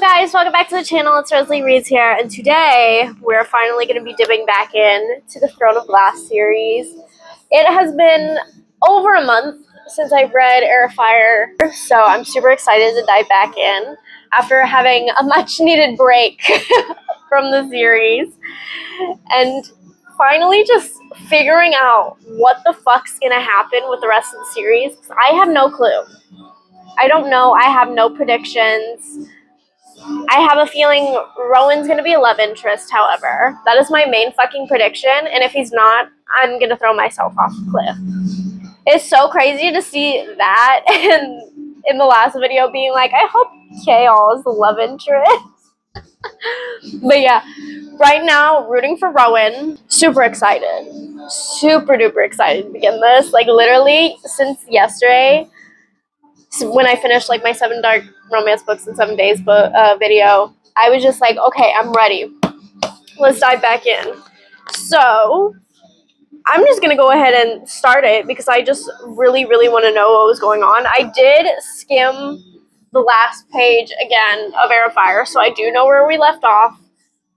guys, welcome back to the channel. It's Rosalie Reads here, and today we're finally going to be dipping back in to the Throne of Glass series. It has been over a month since I've read Air of Fire, so I'm super excited to dive back in after having a much needed break from the series and finally just figuring out what the fuck's going to happen with the rest of the series. I have no clue. I don't know. I have no predictions. I have a feeling Rowan's going to be a love interest, however. That is my main fucking prediction, and if he's not, I'm going to throw myself off the cliff. It's so crazy to see that in the last video being like, I hope Kale is the love interest. But yeah, right now, rooting for Rowan. Super excited. Super duper excited to begin this. Like, literally, since yesterday, when I finished like my 7 dark romance books in 7 days video, I was just like, okay, I'm ready. Let's dive back in. So I'm just gonna go ahead and start it because I just really want to know what was going on. I did skim the last page again of Air of Fire, so I do know where we left off.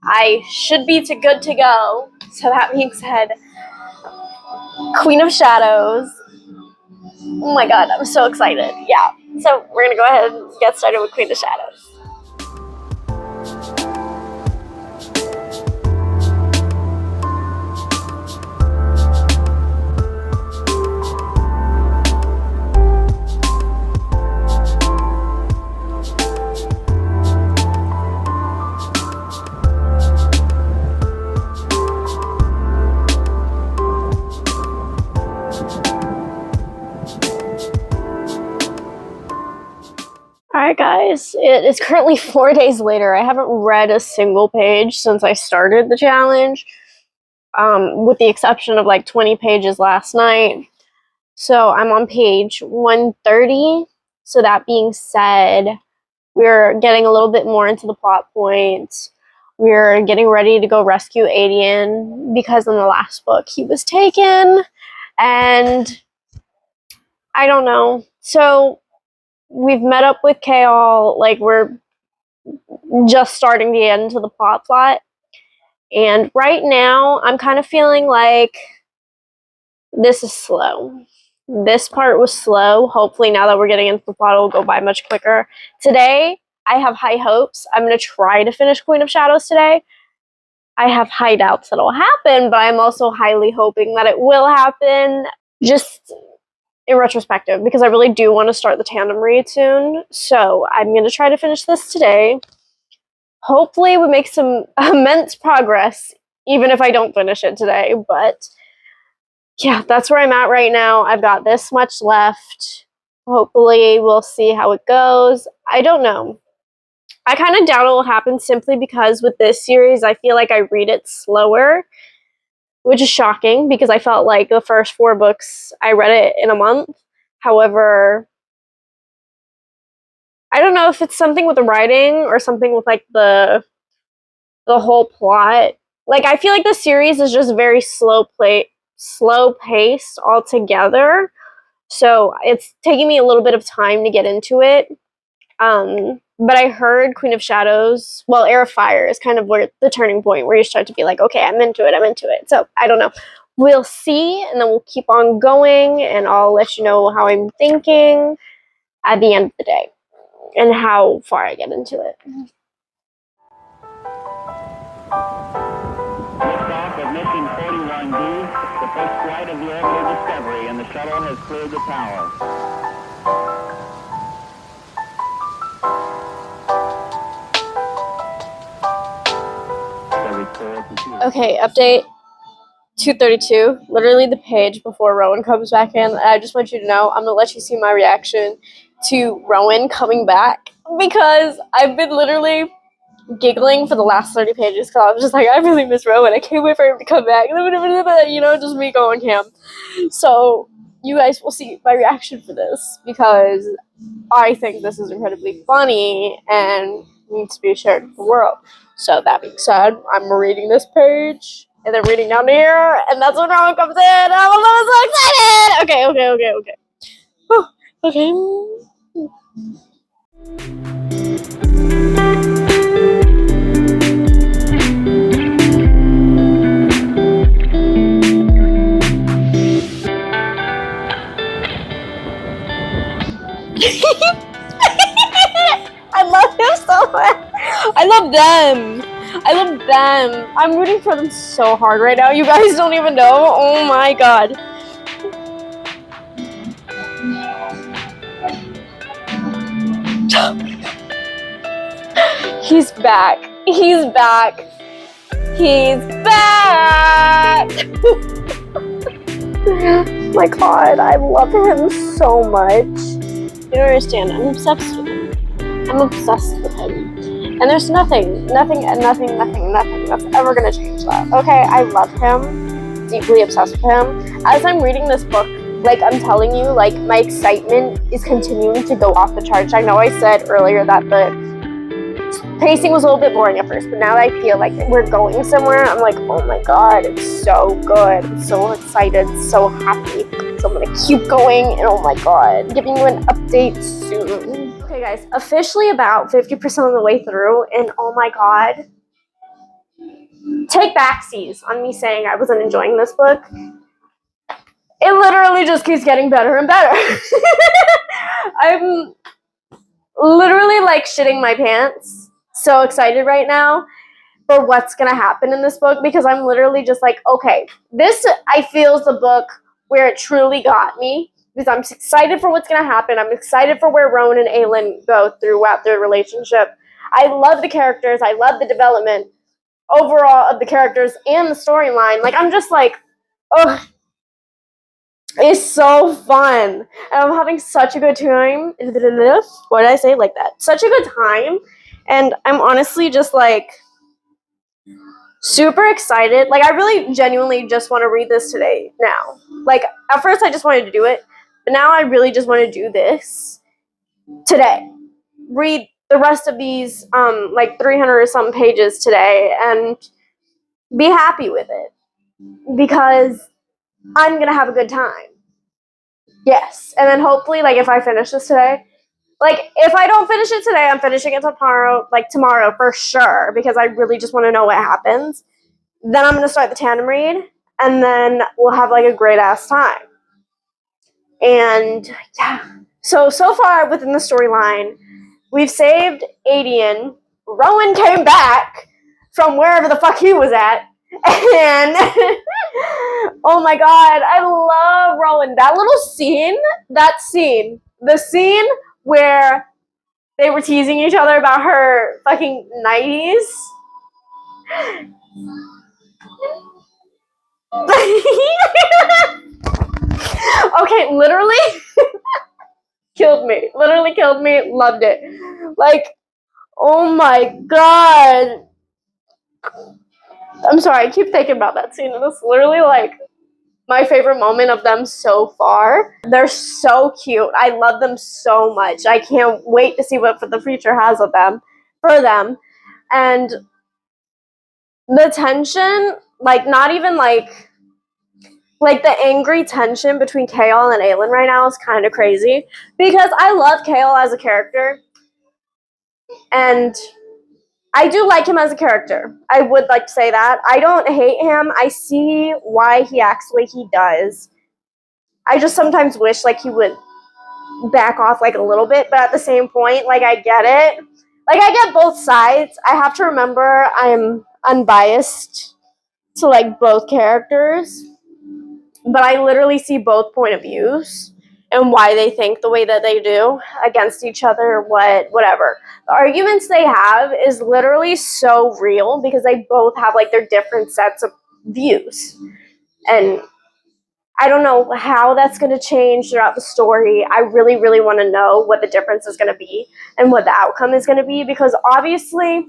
I should be good to go. So that being said, Queen of Shadows. Oh my god, I'm so excited. Yeah. So we're going to go ahead and get started with Queen of Shadows. Alright guys, it is currently 4 days later. I haven't read a single page since I started the challenge, with the exception of like 20 pages last night. So I'm on page 130. So that being said, we're getting a little bit more into the plot points. We're getting ready to go rescue Adian because in the last book he was taken, and I don't know. So we've met up with Kale, like we're just starting to get into the plot. And right now, I'm kind of feeling like this is slow. This part was slow. Hopefully now that we're getting into the plot, it'll go by much quicker. Today, I have high hopes. I'm going to try to finish Queen of Shadows today. I have high doubts that it'll happen, but I'm also highly hoping that it will happen. Just in retrospective, because I really do want to start the tandem read soon. So I'm going to try to finish this today. Hopefully we make some immense progress, even if I don't finish it today. But yeah, that's where I'm at right now. I've got this much left. Hopefully we'll see how it goes. I don't know. I kind of doubt it will happen simply because with this series, I feel like I read it slower, which is shocking because I felt like the first 4 books, I read it in a month. However, I don't know if it's something with the writing or something with like the whole plot. Like, I feel like the series is just very slow paced altogether. So it's taking me a little bit of time to get into it. But I heard Queen of Shadows, well, Air of Fire is kind of where the turning point where you start to be like, okay, I'm into it. So I don't know. We'll see, and then we'll keep on going, and I'll let you know how I'm thinking at the end of the day and how far I get into it. Liftoff of mission 41B, the first flight of the orbital Discovery, and the shuttle has cleared the tower. Okay, update 232, literally the page before Rowan comes back in. I just want you to know, I'm going to let you see my reaction to Rowan coming back because I've been literally giggling for the last 30 pages because I was just like, I really miss Rowan. I can't wait for him to come back. You know, just me going ham. So you guys will see my reaction for this because I think this is incredibly funny and needs to be shared with the world. So that being said, I'm reading this page and then reading down here, and that's when Rowan comes in. And I'm so excited. Okay. Whew. Okay. I love him so much. I love them. I love them. I'm rooting for them so hard right now. You guys don't even know. Oh my god. He's back. He's back. He's back. Oh my god, I love him so much. You don't understand. I'm obsessed with him. I'm obsessed with him. And there's nothing that's ever gonna change that. Okay, I love him. Deeply obsessed with him. As I'm reading this book, like I'm telling you, like my excitement is continuing to go off the charts. I know I said earlier that the pacing was a little bit boring at first, but now that I feel like we're going somewhere, I'm like, oh my god, it's so good. I'm so excited, so happy. So I'm gonna keep going, and oh my god, giving you an update soon. Okay guys, officially about 50% of the way through, and oh my god, take backsies on me saying I wasn't enjoying this book. It literally just keeps getting better and better. I'm literally like shitting my pants. So excited right now for what's gonna happen in this book, because I'm literally just like, okay, this I feel is the book where it truly got me, because I'm excited for what's gonna happen. I'm excited for where Rowan and Aelin go throughout their relationship. I love the characters. I love the development overall of the characters and the storyline. Like, I'm just like, oh, it's so fun. And I'm having such a good time. What did I say like that? Such a good time. And I'm honestly just like super excited. Like, I really genuinely just want to read this today now. Like, at first I just wanted to do it, but now I really just want to do this today. Read the rest of these like 300 or some pages today and be happy with it, because I'm going to have a good time. Yes. And then hopefully, like, if I finish this today, like, if I don't finish it today, I'm finishing it tomorrow, like tomorrow for sure, because I really just want to know what happens. Then I'm going to start the tandem read, and then we'll have like a great ass time. And yeah, so far within the storyline, we've saved Adian. Rowan came back from wherever the fuck he was at, and oh my god, I love Rowan. That little scene, the scene where they were teasing each other about her fucking 90s. Okay, literally killed me. Literally killed me. Loved it. Like, oh my god. I'm sorry, I keep thinking about that scene, and it's literally like my favorite moment of them so far. They're so cute. I love them so much. I can't wait to see what the future has of them, for them. And the tension, like, not even like the angry tension between Kaol and Aelin right now is kind of crazy, because I love Kaol as a character, and I do like him as a character. I would like to say that. I don't hate him. I see why he acts the way he does. I just sometimes wish, like, he would back off, like, a little bit, but at the same point, like, I get it. Like, I get both sides. I have to remember I'm unbiased to, like, both characters, but I literally see both point of views and why they think the way that they do against each other, whatever. The arguments they have is literally so real, because they both have, like, their different sets of views. And I don't know how that's going to change throughout the story. I really, really want to know what the difference is going to be and what the outcome is going to be, because obviously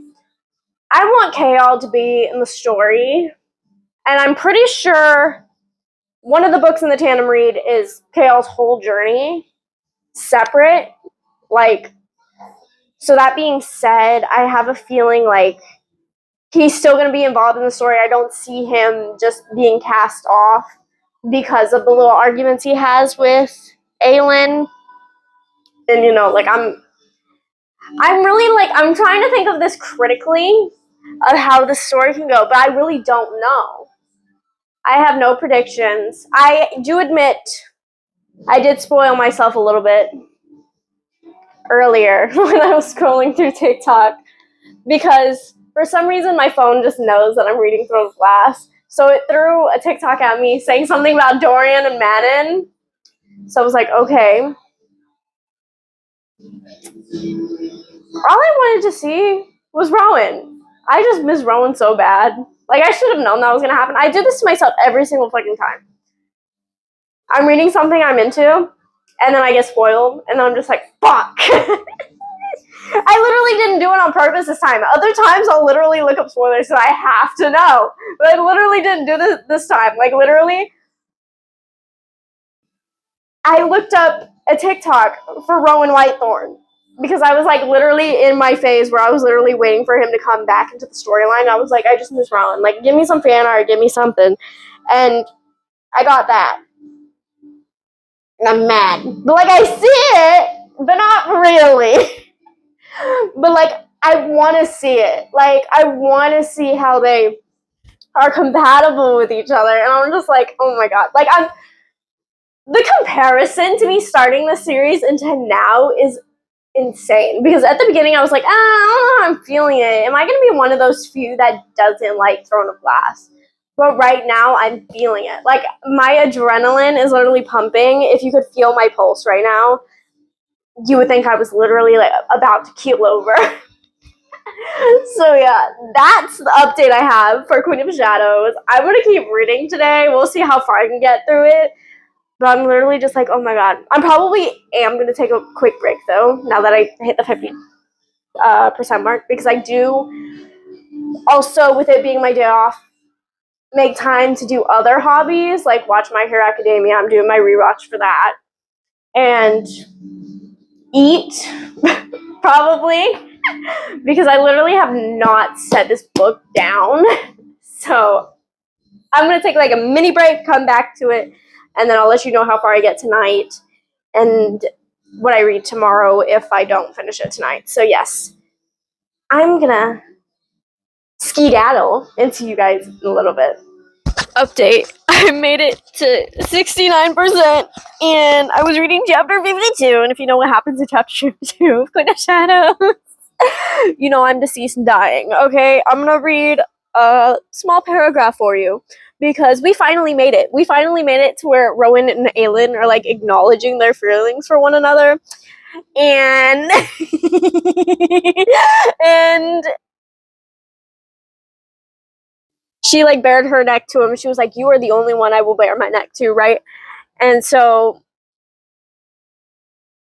I want Kaol to be in the story, and I'm pretty sure one of the books in the tandem read is Kaol's whole journey, separate. Like, so that being said, I have a feeling like he's still going to be involved in the story. I don't see him just being cast off because of the little arguments he has with Aelin. And, you know, like, I'm really, like, I'm trying to think of this critically of how the story can go, but I really don't know. I have no predictions. I do admit I did spoil myself a little bit. earlier when I was scrolling through TikTok because for some reason my phone just knows that I'm reading Throne of Glass. So it threw a TikTok at me saying something about Dorian and Manon. So I was like, okay. All I wanted to see was Rowan. I just miss Rowan so bad. Like, I should have known that was going to happen. I do this to myself every single fucking time. I'm reading something I'm into, and then I get spoiled, and then I'm just like, fuck. I literally didn't do it on purpose this time. Other times I'll literally look up spoilers so I have to know. But I literally didn't do this time. Like, literally, I looked up a TikTok for Rowan Whitethorn because I was like literally in my phase where I was literally waiting for him to come back into the storyline. I was like, I just miss Rowan. Like, give me some fan art, give me something. And I got that. And I'm mad. But like, I see it, but not really. But like, I want to see it. Like, I want to see how they are compatible with each other. And I'm just like, oh my god. Like, the comparison to me starting the series into now is insane. Because at the beginning I was like, I don't know how I'm feeling it. Am I going to be one of those few that doesn't like Throne of Glass? But right now I'm feeling it. Like, my adrenaline is literally pumping. If you could feel my pulse right now, you would think I was literally like about to keel over. So yeah, that's the update I have for Queen of Shadows. I'm gonna keep reading today. We'll see how far I can get through it. But I'm literally just like, oh my god. I probably am gonna take a quick break though, now that I hit the 50% mark, because I do also, with it being my day off, make time to do other hobbies, like watch My Hero Academia. I'm doing my rewatch for that. And eat, probably, because I literally have not set this book down. So I'm going to take like a mini break, come back to it, and then I'll let you know how far I get tonight and what I read tomorrow if I don't finish it tonight. So yes, I'm going to skedaddle into you guys in a little bit. Update. I made it to 69% and I was reading chapter 52, and if you know what happens in chapter 52 of Queen of Shadows, you know I'm deceased and dying. Okay, I'm gonna read a small paragraph for you because we finally made it. We finally made it to where Rowan and Aelin are like acknowledging their feelings for one another, and and she like bared her neck to him. She was like, "You are the only one I will bare my neck to, right?" And so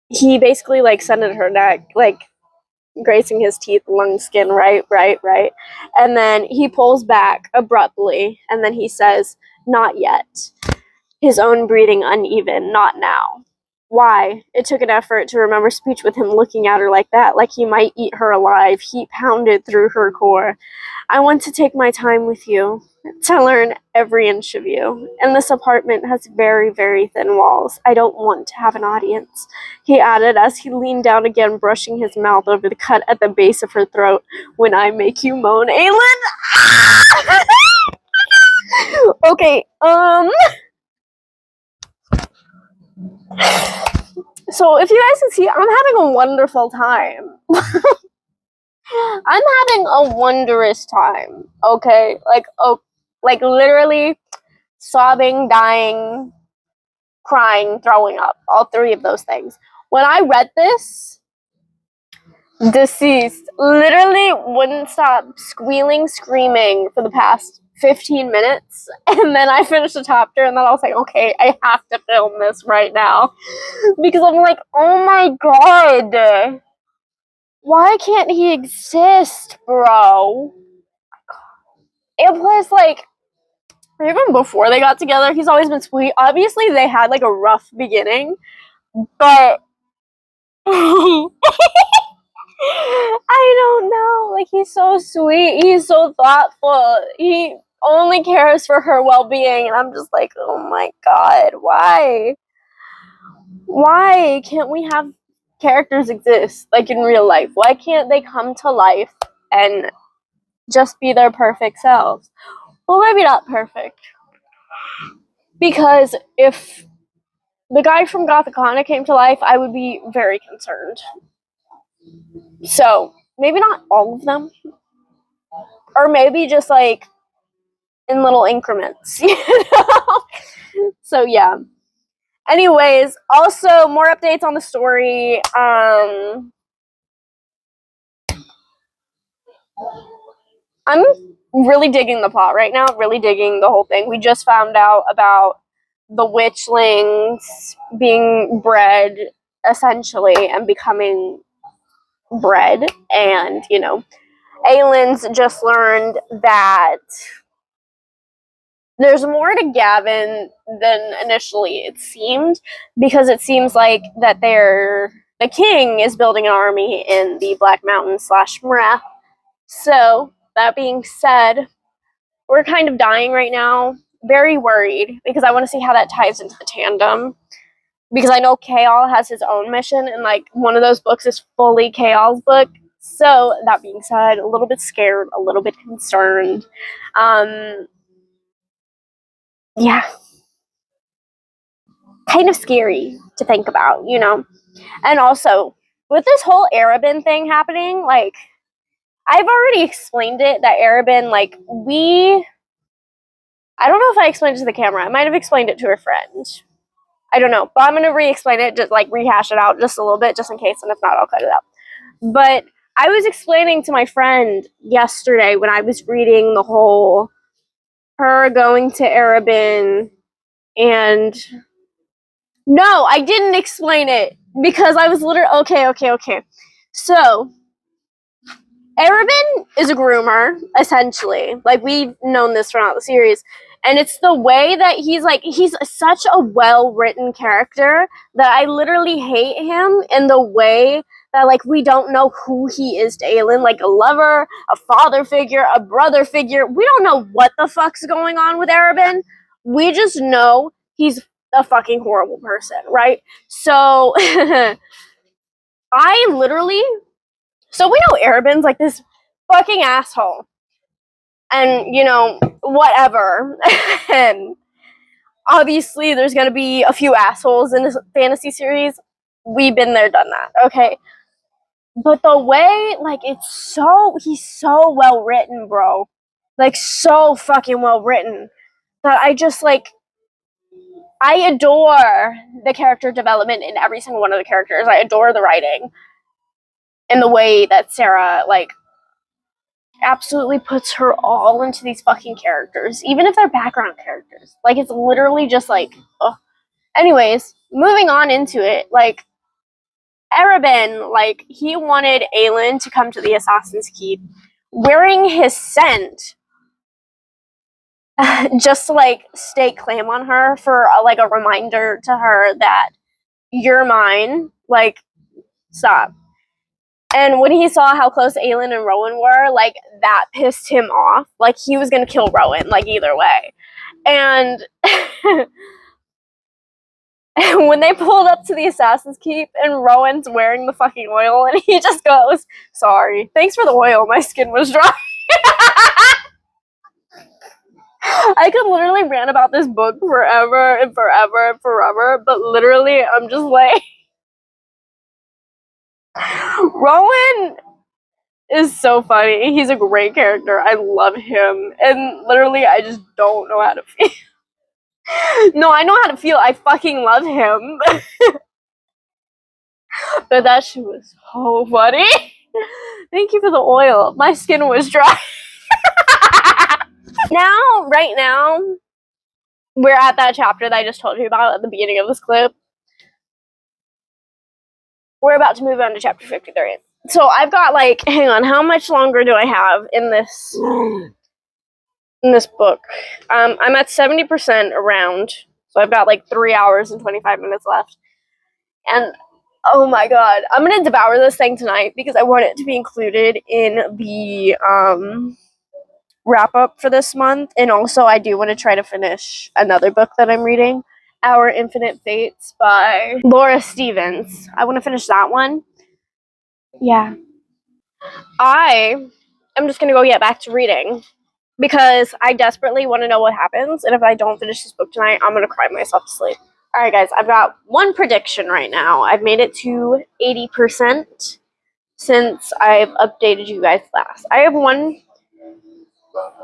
he basically like scented her neck, like gracing his teeth, lung, skin, right. And then he pulls back abruptly, and then he says, "Not yet." His own breathing uneven, "Not now." Why? It took an effort to remember speech with him looking at her like that, like he might eat her alive. Heat pounded through her core. "I want to take my time with you, to learn every inch of you. And this apartment has very, very thin walls. I don't want to have an audience," he added as he leaned down again, brushing his mouth over the cut at the base of her throat. "When I make you moan, Aelin." Okay, so if you guys can see, I'm having a wonderful time. I'm having a wondrous time, okay? Like literally sobbing, dying, crying, throwing up. All three of those things. When I read this, deceased, literally wouldn't stop squealing, screaming for the past 15 minutes. And then I finished the chapter, and then I was like, okay, I have to film this right now. Because I'm like, oh my god. Why can't he exist, bro? And plus, like, even before they got together, he's always been sweet. Obviously, they had, like, a rough beginning, but I don't know. Like, he's so sweet. He's so thoughtful. He only cares for her well-being, and I'm just like, oh my god, why? Why can't we have characters exist, like, in real life? Why can't they come to life and just be their perfect selves? Well, maybe not perfect. Because if the guy from Gothicana came to life, I would be very concerned. So maybe not all of them, or maybe just like in little increments, you know? So yeah. Anyways, also more updates on the story. I'm really digging the plot right now, really digging the whole thing. We just found out about the witchlings being bred essentially and becoming bred, and you know, Aylin's just learned that there's more to Gavin than initially it seemed, because it seems like that the king is building an army in the Black Mountain / Mrath. So that being said, we're kind of dying right now. Very worried because I want to see how that ties into the tandem. Because I know Kaol has his own mission, and like one of those books is fully Kaol's book. So that being said, a little bit scared, a little bit concerned. Yeah, kind of scary to think about, you know. And also with this whole Arabin thing happening, like I've already explained it that Arabin, like I don't know if I explained it to the camera. I might have explained it to a friend. I don't know, but I'm gonna re-explain it, just like rehash it out just a little bit, just in case, and if not, I'll cut it out. But I was explaining to my friend yesterday when I was reading the whole her going to Arabin, and no, I didn't explain it because I was literally okay. So Arabin is a groomer, essentially. Like, we've known this throughout the series. And it's the way that he's such a well-written character that I literally hate him in the way that, like, we don't know who he is to Aelin. Like, a lover, a father figure, a brother figure. We don't know what the fuck's going on with Arabin. We just know he's a fucking horrible person, right? So, I literally... So we know Arabin's like this fucking asshole. And, you know, whatever. And obviously there's gonna be a few assholes in this fantasy series. We've been there, done that, okay? But the way, like, he's so well written, bro. Like, so fucking well written that I just, like, I adore the character development in every single one of the characters. I adore the writing and the way that Sarah, like, absolutely puts her all into these fucking characters, even if they're background characters. Like, it's literally just like, ugh. Anyways, moving on into it, like, Arabin, like, he wanted Aelin to come to the Assassin's Keep wearing his scent just to, like, stake claim on her for, like, a reminder to her that you're mine. Like, stop. And when he saw how close Aelin and Rowan were, like, that pissed him off. Like, he was gonna kill Rowan, like, either way. And when they pulled up to the Assassin's Keep and Rowan's wearing the fucking oil and he just goes, sorry, thanks for the oil, my skin was dry. I could literally rant about this book forever and forever and forever, but literally I'm just like, Rowan is so funny. He's a great character. I love him. And literally I just don't know how to feel. No, I know how to feel. I fucking love him. But that shit was so funny. Thank you for the oil. My skin was dry. Right now, we're at that chapter that I just told you about at the beginning of this clip. We're about to move on to chapter 53. So I've got, like, hang on, how much longer do I have in this book? I'm at 70% around, so I've got like 3 hours and 25 minutes left. And oh my god, I'm gonna devour this thing tonight because I want it to be included in the wrap up for this month. And also I do want to try to finish another book that I'm reading, Our Infinite Fates by Laura Stevens. I want to finish that one. Yeah. I am just gonna go get back to reading because I desperately want to know what happens, and if I don't finish this book tonight, I'm gonna cry myself to sleep. Alright guys, I've got one prediction right now. I've made it to 80%. since I've updated you guys last. I have one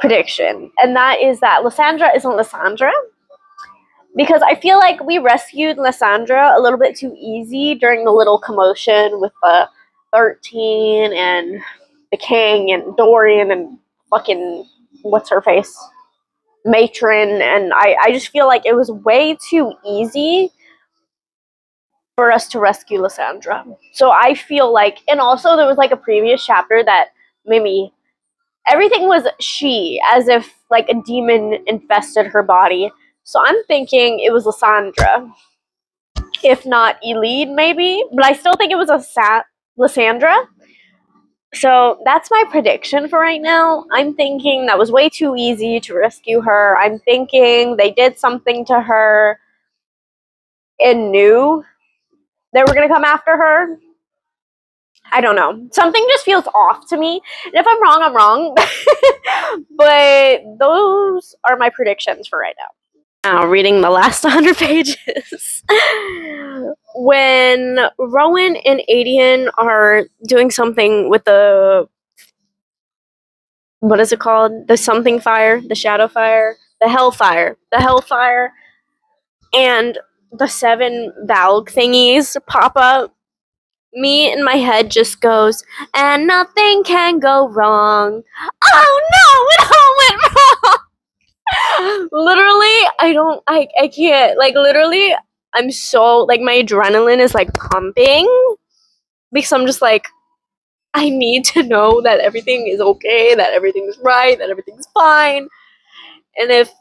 prediction, and that is that Lysandra isn't Lysandra. Because I feel like we rescued Lysandra a little bit too easy during the little commotion with the 13 and the King and Dorian and fucking what's her face? Matron. And I just feel like it was way too easy for us to rescue Lysandra. So I feel like, and also there was like a previous chapter that Mimi, everything was she, as if like a demon infested her body. So I'm thinking it was Lysandra, if not Elide, maybe. But I still think it was Lysandra. So that's my prediction for right now. I'm thinking that was way too easy to rescue her. I'm thinking they did something to her and knew they were going to come after her. I don't know. Something just feels off to me. And if I'm wrong, I'm wrong. But those are my predictions for right now. Now, reading the last 100 pages. When Rowan and Adian are doing something with the, what is it called? The something fire, the shadow fire, the hellfire, and the 7 Valg thingies pop up, me in my head just goes, and nothing can go wrong. Oh no, it all went wrong. Literally, I can't, like, literally, I'm so, like, my adrenaline is, like, pumping, because I'm just like, I need to know that everything is okay, that everything's right, that everything's fine. And if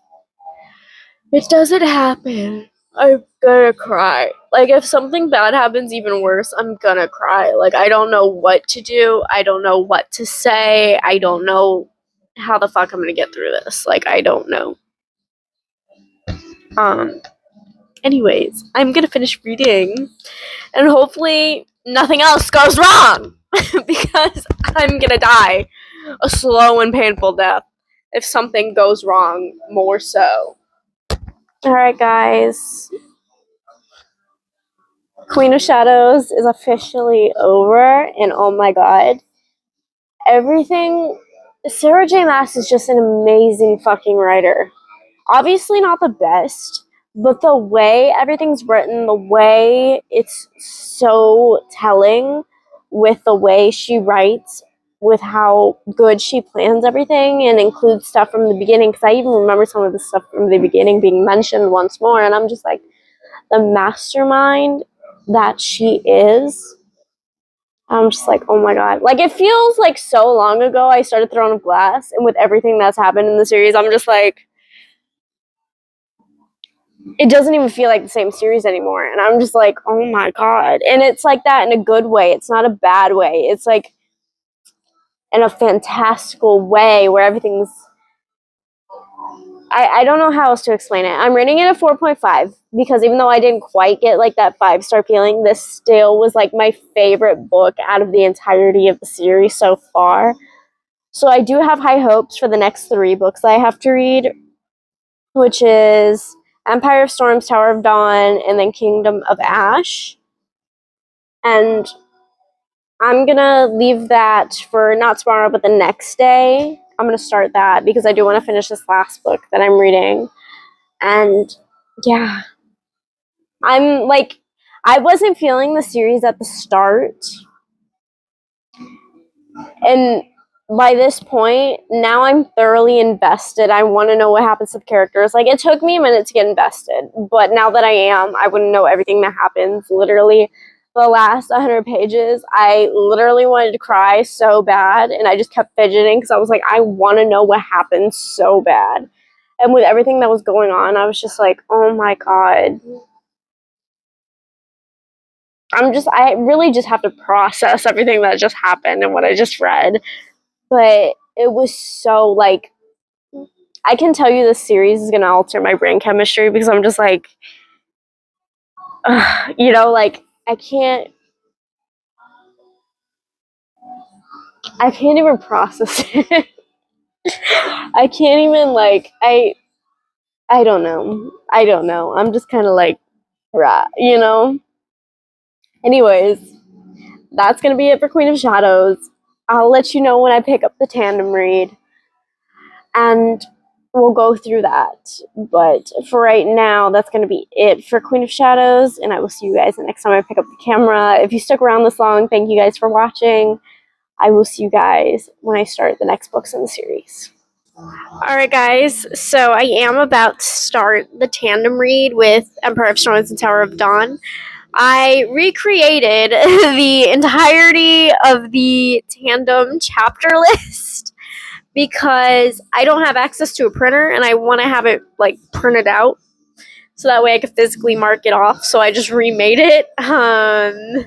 it doesn't happen, I'm gonna cry. Like, if something bad happens, even worse, I'm gonna cry. Like, I don't know what to do. I don't know what to say. I don't know how the fuck I'm gonna get through this. Like, I don't know. Anyways, I'm gonna finish reading, and hopefully nothing else goes wrong, because I'm gonna die a slow and painful death if something goes wrong, more so. Alright, guys. Queen of Shadows is officially over, and oh my god. Everything. Sarah J. Maas is just an amazing fucking writer. Obviously, not the best, but the way everything's written, the way it's so telling with the way she writes, with how good she plans everything and includes stuff from the beginning. Because I even remember some of the stuff from the beginning being mentioned once more, and I'm just like, the mastermind that she is. I'm just like, oh my god. Like, it feels like so long ago I started Throne of Glass, and with everything that's happened in the series, I'm just like, it doesn't even feel like the same series anymore. And I'm just like, oh my god. And it's like that in a good way. It's not a bad way. It's like in a fantastical way where everything's, I don't know how else to explain it. I'm rating it a 4.5 because even though I didn't quite get like that 5-star feeling, this still was like my favorite book out of the entirety of the series so far. So I do have high hopes for the next 3 books I have to read, which is Empire of Storms, Tower of Dawn, and then Kingdom of Ash. And I'm gonna leave that for not tomorrow, but the next day. I'm gonna start that because I do want to finish this last book that I'm reading. And yeah, I'm like, I wasn't feeling the series at the start. And by this point, now I'm thoroughly invested. I want to know what happens to the characters. Like, it took me a minute to get invested, but now that I am, I want to know everything that happens. Literally, the last 100 pages, I literally wanted to cry so bad, and I just kept fidgeting because I was like, I want to know what happens so bad. And with everything that was going on, I was just like, oh my god. I really just have to process everything that just happened and what I just read. But it was so, like, I can tell you this series is going to alter my brain chemistry because I'm just like, you know, like, I can't even process it. I can't even, like, I don't know. I'm just kind of like, rah, you know? Anyways, that's going to be it for Queen of Shadows. I'll let you know when I pick up the tandem read, and we'll go through that. But for right now, that's going to be it for Queen of Shadows, and I will see you guys the next time I pick up the camera. If you stuck around this long, thank you guys for watching. I will see you guys when I start the next books in the series. Alright guys, so I am about to start the tandem read with Empire of Storms and Tower of Dawn. I recreated the entirety of the tandem chapter list because I don't have access to a printer and I want to have it like printed out so that way I could physically mark it off. So I just remade it. So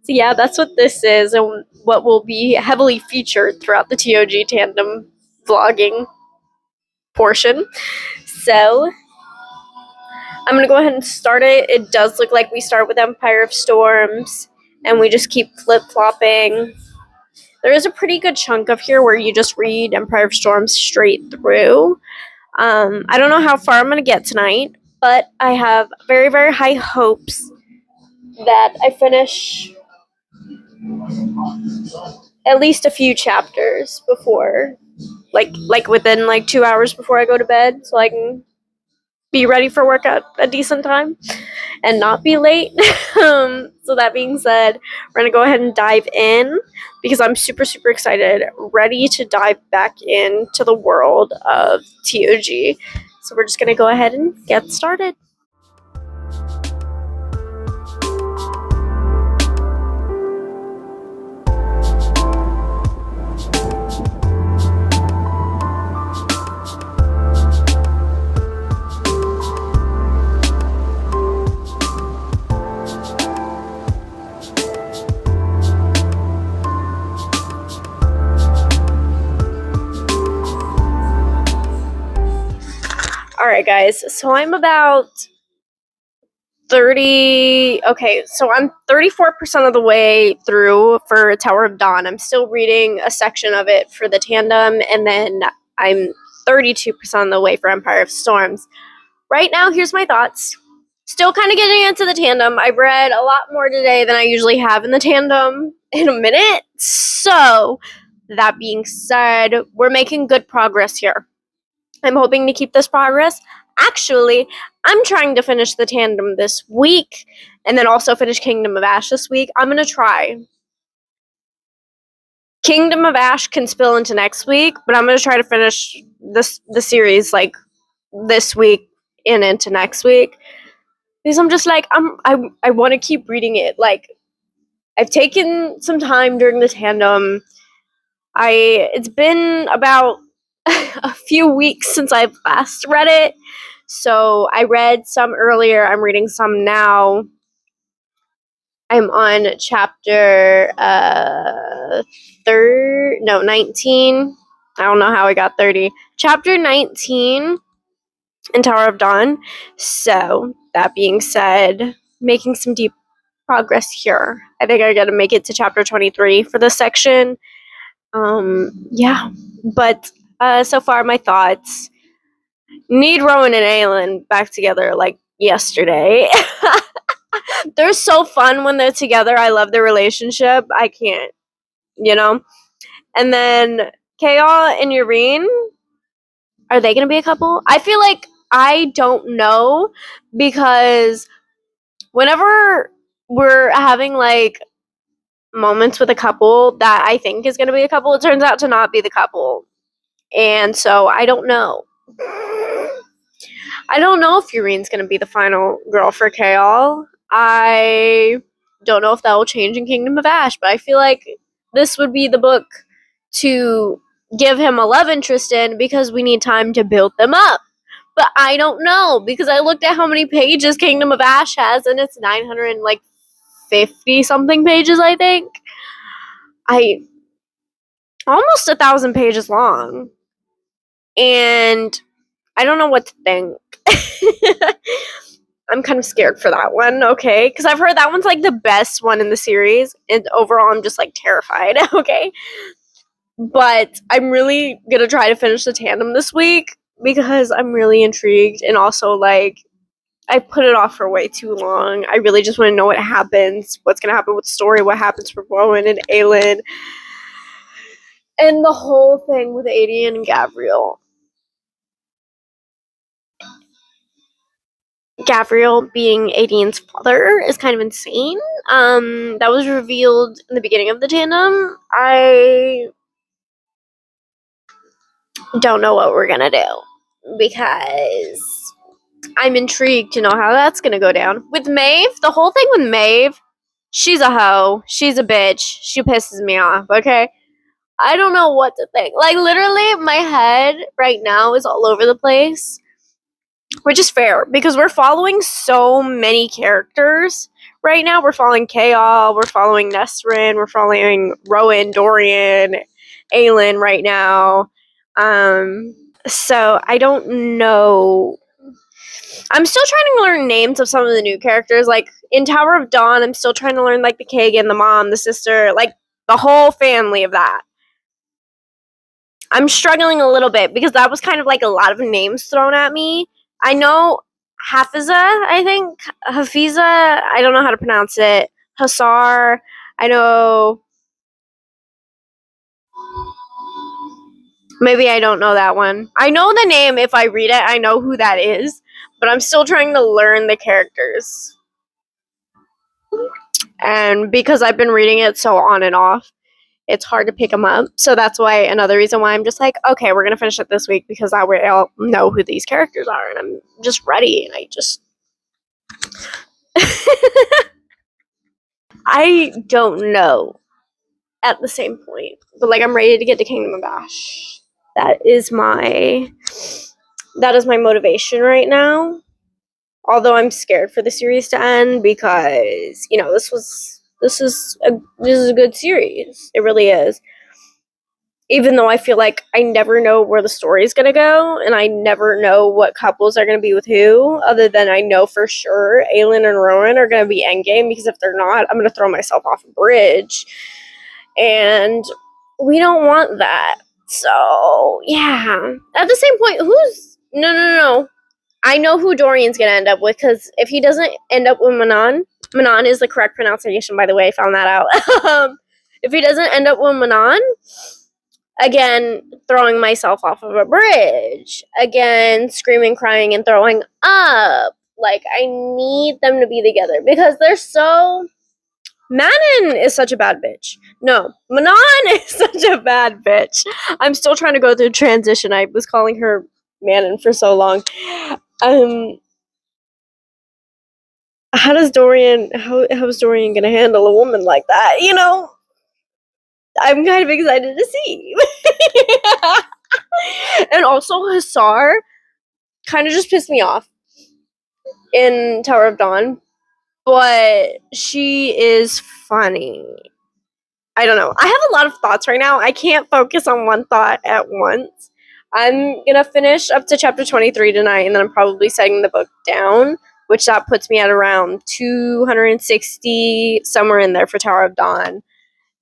yeah, that's what this is and what will be heavily featured throughout the TOG tandem vlogging portion. So I'm going to go ahead and start it. It does look like we start with Empire of Storms, and we just keep flip-flopping. There is a pretty good chunk of here where you just read Empire of Storms straight through. I don't know how far I'm going to get tonight, but I have very, very high hopes that I finish at least a few chapters before, like within like 2 hours before I go to bed, so I can be ready for work at a decent time and not be late. So that being said, we're going to go ahead and dive in because I'm super, super excited, ready to dive back into the world of TOG. So we're just going to go ahead and get started. Alright guys, so I'm about 34% of the way through for Tower of Dawn. I'm still reading a section of it for the tandem, and then I'm 32% of the way for Empire of Storms. Right now, here's my thoughts. Still kind of getting into the tandem. I've read a lot more today than I usually have in the tandem in a minute. So, that being said, we're making good progress here. I'm hoping to keep this progress. Actually, I'm trying to finish the tandem this week and then also finish Kingdom of Ash this week. I'm going to try. Kingdom of Ash can spill into next week, but I'm going to try to finish the series like this week and into next week. Because I'm just like, I want to keep reading it. Like, I've taken some time during the tandem. It's been about a few weeks since I've last read it. So I read some earlier. I'm reading some now. I'm on chapter 19. I don't know how I got 30. Chapter 19 in Tower of Dawn. So that being said, making some deep progress here. I think I gotta make it to chapter 23 for this section. Yeah. But so far my thoughts. Need Rowan and Aelin back together like yesterday. They're so fun when they're together. I love their relationship. I can't, you know? And then Kaol and Yrene, are they going to be a couple? I feel like I don't know because whenever we're having like moments with a couple that I think is going to be a couple, it turns out to not be the couple. And so I don't know. I don't know if Yrene's going to be the final girl for Kaol. I don't know if that will change in Kingdom of Ash, but I feel like this would be the book to give him a love interest in because we need time to build them up. But I don't know because I looked at how many pages Kingdom of Ash has and it's 950 something pages, I think. Almost 1,000 pages long. And I don't know what to think. I'm kind of scared for that one, okay? Because I've heard that one's like the best one in the series, and overall I'm just like terrified, okay? But I'm really gonna try to finish the tandem this week because I'm really intrigued, and also like I put it off for way too long. I really just want to know what happens, what's going to happen with the story, what happens for Rowan and Aelin, and the whole thing with Adian and Gabriel. Gabriel being Adian's father is kind of insane. That was revealed in the beginning of the tandem. I don't know what we're gonna do because I'm intrigued to know how that's gonna go down. With Maeve, the whole thing with Maeve, she's a hoe. She's a bitch. She pisses me off, okay? I don't know what to think. Like, literally, my head right now is all over the place. Which is fair, because we're following so many characters right now. We're following Kaol, we're following Nesrin, we're following Rowan, Dorian, Aelin right now. So I don't know. I'm still trying to learn names of some of the new characters. Like in Tower of Dawn, I'm still trying to learn like the Kagan, the mom, the sister, like the whole family of that. I'm struggling a little bit because that was kind of like a lot of names thrown at me. I know Hafiza, I think. Hafiza, I don't know how to pronounce it. Hasar, I know. Maybe I don't know that one. I know the name if I read it, I know who that is, but I'm still trying to learn the characters. And because I've been reading it so on and off, it's hard to pick them up. So that's why another reason why I'm just like, okay, we're gonna finish it this week because that way I'll know who these characters are, and I'm just ready. And I just, I don't know at the same point, but like I'm ready to get to Kingdom of Ash. That is my motivation right now. Although I'm scared for the series to end because this is a good series. It really is. Even though I feel like I never know where the story is going to go, and I never know what couples are going to be with who, other than I know for sure Aelin and Rowan are going to be endgame, because if they're not, I'm going to throw myself off a bridge. And we don't want that. So, yeah. At the same point, No. I know who Dorian's going to end up with, because if he doesn't end up with Manon is the correct pronunciation, by the way, I found that out. If he doesn't end up with Manon, again, throwing myself off of a bridge. Again, screaming, crying, and throwing up. Like, I need them to be together because they're so. Manon is such a bad bitch. No, Manon is such a bad bitch. I'm still trying to go through transition. I was calling her Manon for so long. How is Dorian gonna handle a woman like that? I'm kind of excited to see. And also Hasar kind of just pissed me off in Tower of Dawn, but she is funny. I don't know. I have a lot of thoughts right now. I can't focus on one thought at once. I'm gonna finish up to chapter 23 tonight, and then I'm probably setting the book down, which that puts me at around 260, somewhere in there for Tower of Dawn.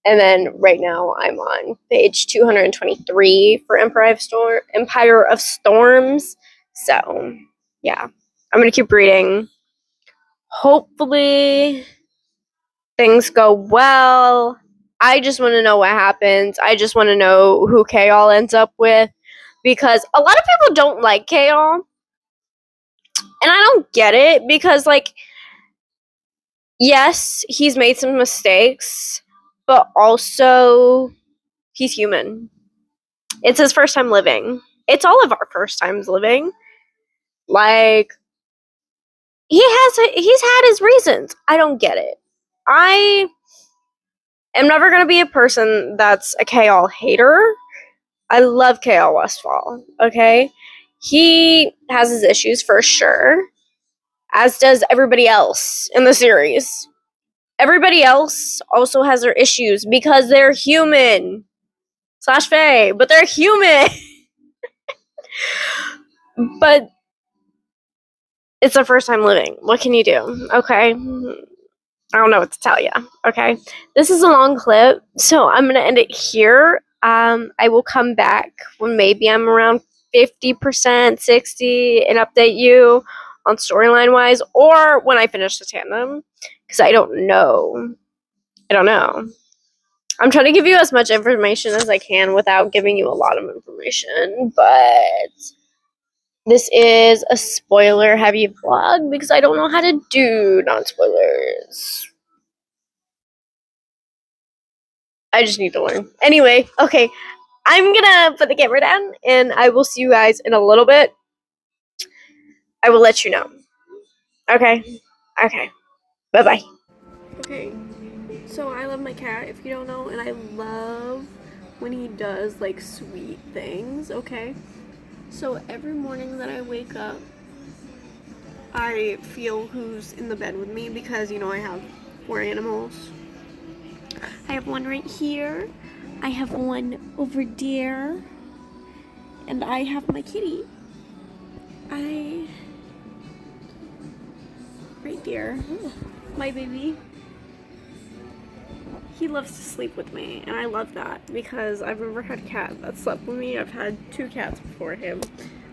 And then right now I'm on page 223 for Empire of Storms. So, yeah. I'm going to keep reading. Hopefully things go well. I just want to know what happens. I just want to know who Kaol ends up with, because a lot of people don't like Kaol. And I don't get it, because like, yes, he's made some mistakes, but also he's human. It's his first time living. It's all of our first times living. Like, he's had his reasons. I don't get it. I am never going to be a person that's a Kaol hater. I love Kaol Westfall, okay? He has his issues for sure, as does everybody else in the series. Everybody else also has their issues because they're human. Slash Faye, but they're human. But it's their first time living. What can you do? Okay. I don't know what to tell you. Okay. This is a long clip, so I'm going to end it here. I will come back when maybe I'm around 50%, 60, and update you on storyline wise, or when I finish the tandem, because I don't know. I'm trying to give you as much information as I can without giving you a lot of information, but this is a spoiler heavy vlog because I don't know how to do non-spoilers. I just need to learn. Anyway, okay, I'm gonna put the camera down and I will see you guys in a little bit. I will let you know. Okay? Okay. Bye-bye. Okay, so I love my cat, if you don't know, and I love when he does, like, sweet things, okay? So every morning that I wake up, I feel who's in the bed with me because, you know, I have 4 animals. I have one right here, I have one over there, and I have my kitty. Right there, my baby. He loves to sleep with me, and I love that because I've never had a cat that slept with me. I've had 2 cats before him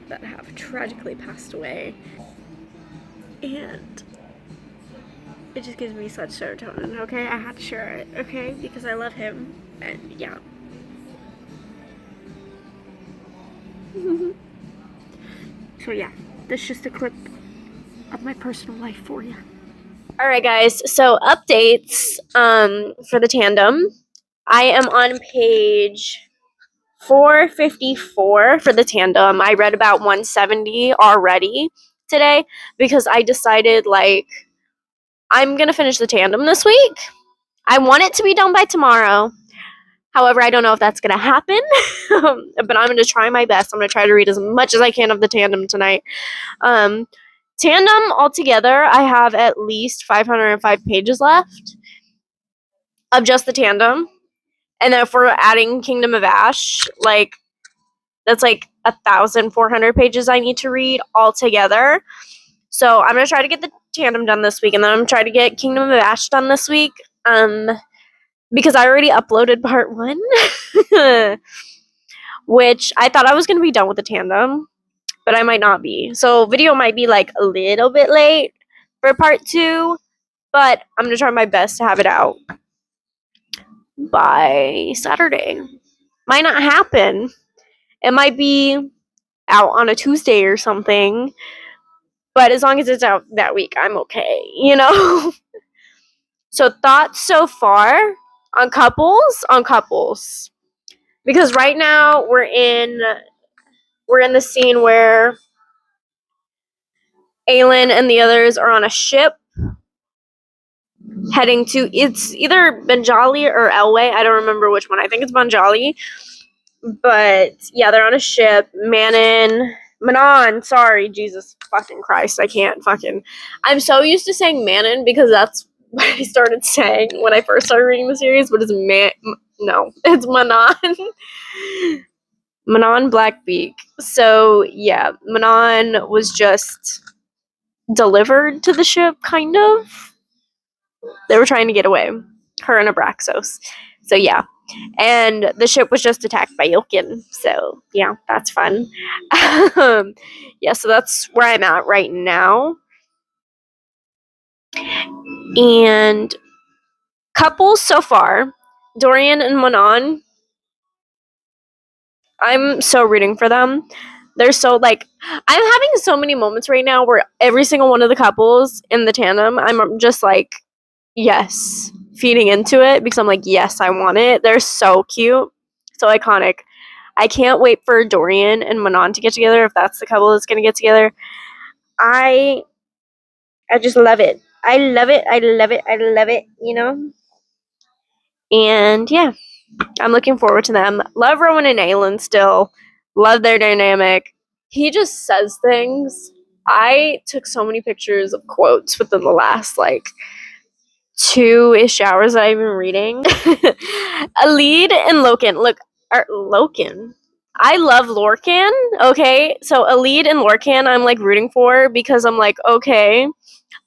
that have tragically passed away, and it just gives me such serotonin, okay? I had to share it, okay? Because I love him, and yeah. So yeah, that's just a clip of my personal life for you. Alright guys, so updates for the tandem. I am on page 454 for the tandem. I read about 170 already today because I decided, like, I'm gonna finish the tandem this week. I want it to be done by tomorrow. However, I don't know if that's gonna happen, but I'm gonna try my best. I'm gonna try to read as much as I can of the tandem tonight. Tandem altogether, I have at least 505 pages left of just the tandem. And then if we're adding Kingdom of Ash, like, that's like 1,400 pages I need to read altogether. So I'm gonna try to get the tandem done this week, and then I'm gonna try to get Kingdom of Ash done this week. Because I already uploaded part 1, which I thought I was gonna be done with the tandem, but I might not be. So video might be like a little bit late for part 2, but I'm gonna try my best to have it out by Saturday. Might not happen. It might be out on a Tuesday or something, but as long as it's out that week, I'm okay, you know? So thoughts so far on couples. Because right now we're in the scene where Aelin and the others are on a ship heading to, it's either Benjali or Elway. I don't remember which one. I think it's Benjali. But yeah, they're on a ship. Manon, sorry, Jesus fucking Christ, I can't fucking. I'm so used to saying Manon because that's what I started saying when I first started reading the series, but it's no, it's Manon. Manon Blackbeak. So yeah, Manon was just delivered to the ship, kind of. They were trying to get away, her and Abraxos. So yeah, and the ship was just attacked by Yilkin. So yeah, that's fun. Yeah, so that's where I'm at right now. And couples so far, Dorian and Manon, I'm so rooting for them. They're so, like, I'm having so many moments right now where every single one of the couples in the tandem, I'm just like, yes, feeding into it because I'm like, yes, I want it. They're so cute, so iconic. I can't wait for Dorian and Manon to get together, if that's the couple that's gonna get together. I just love it. I love it. I love it. I love it, you know? And yeah, I'm looking forward to them. Love Rowan and Aelin still. Love their dynamic. He just says things. I took so many pictures of quotes within the last, like, 2-ish hours that I've been reading. Alid and Loken. Loken. I love Lorcan, okay? So Alid and Lorcan I'm, like, rooting for because I'm like, okay,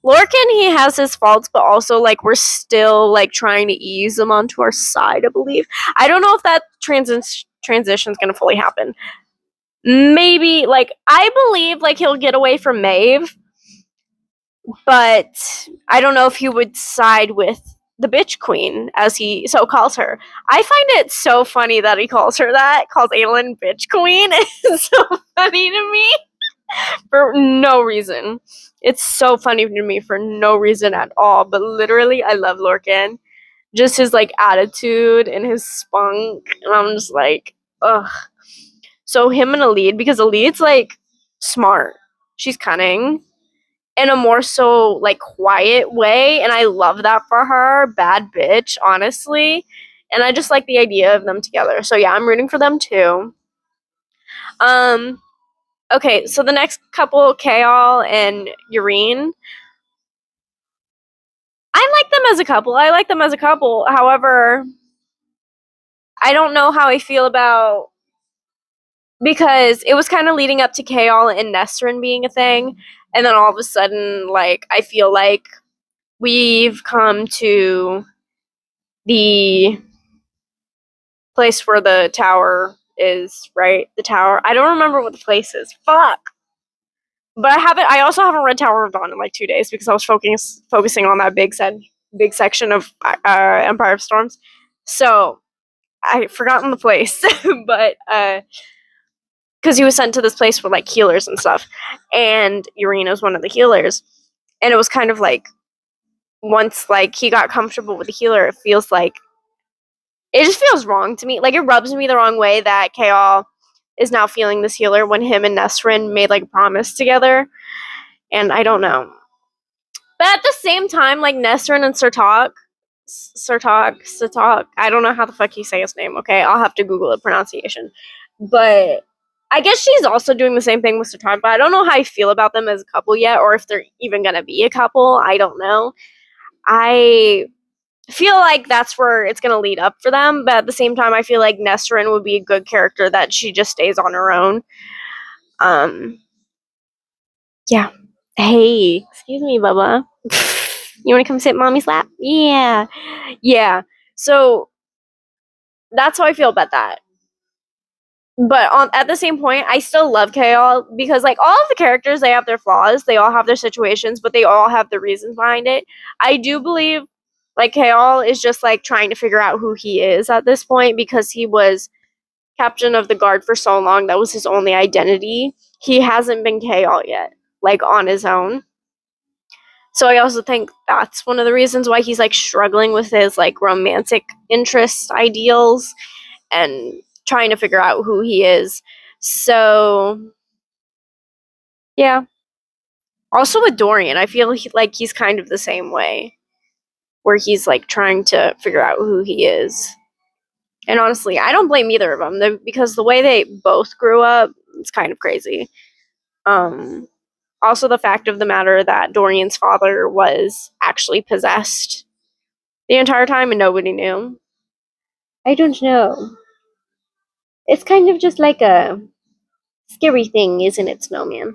Lorcan, he has his faults, but also, like, we're still, like, trying to ease him onto our side, I believe. I don't know if that transition's gonna fully happen. Maybe, like, I believe, like, he'll get away from Maeve, but I don't know if he would side with the bitch queen, as he so calls her. I find it so funny that he calls her that, calls Aelin bitch queen. It's so funny to me for no reason. It's so funny to me for no reason at all. But literally, I love Lorcan. Just his like attitude and his spunk, and I'm just like, ugh. So him and Elide, because Elide's like smart, she's cunning, in a more so like quiet way, and I love that for her. Bad bitch, honestly. And I just like the idea of them together. So yeah, I'm rooting for them too. Um okay, so the next couple, Kaol and Urine. I like them as a couple. I like them as a couple. However, I don't know how I feel about, because it was kind of leading up to Kaol and Nesrin being a thing, and then all of a sudden, like, I feel like we've come to the place where the tower is, right? The tower. I don't remember what the place is. Fuck. But I also haven't read Tower of Dawn in like 2 days because I was focusing on that big section of Empire of Storms. So I forgotten the place, but because he was sent to this place with like healers and stuff, and Urina's one of the healers, and it was kind of like, once like he got comfortable with the healer, it just feels wrong to me. Like, it rubs me the wrong way that Kaol is now feeling this healer when him and Nesrin made like a promise together, and I don't know. But at the same time, like Nesrin and Surtok, I don't know how the fuck you say his name. Okay, I'll have to Google the pronunciation. But I guess she's also doing the same thing with Surtok. But I don't know how I feel about them as a couple yet, or if they're even gonna be a couple. I don't know. I feel like that's where it's gonna lead up for them. But at the same time, I feel like Nesrin would be a good character that she just stays on her own. Um, yeah. Hey, excuse me, Bubba. You want to come sit in mommy's lap? Yeah. Yeah. So that's how I feel about that. But at the same point, I still love Kaol because, like, all of the characters, they have their flaws, they all have their situations, but they all have the reasons behind it. I do believe, like, Kaol is just, like, trying to figure out who he is at this point because he was captain of the guard for so long. That was his only identity. He hasn't been Kaol yet, like, on his own. So I also think that's one of the reasons why he's like struggling with his like romantic interest ideals and trying to figure out who he is. So yeah. Also with Dorian, I feel like he's kind of the same way, where he's like trying to figure out who he is. And honestly, I don't blame either of them because the way they both grew up, it's kind of crazy. Um, Also, the fact of the matter that Dorian's father was actually possessed the entire time and nobody knew. I don't know. It's kind of just like a scary thing, isn't it, Snowman?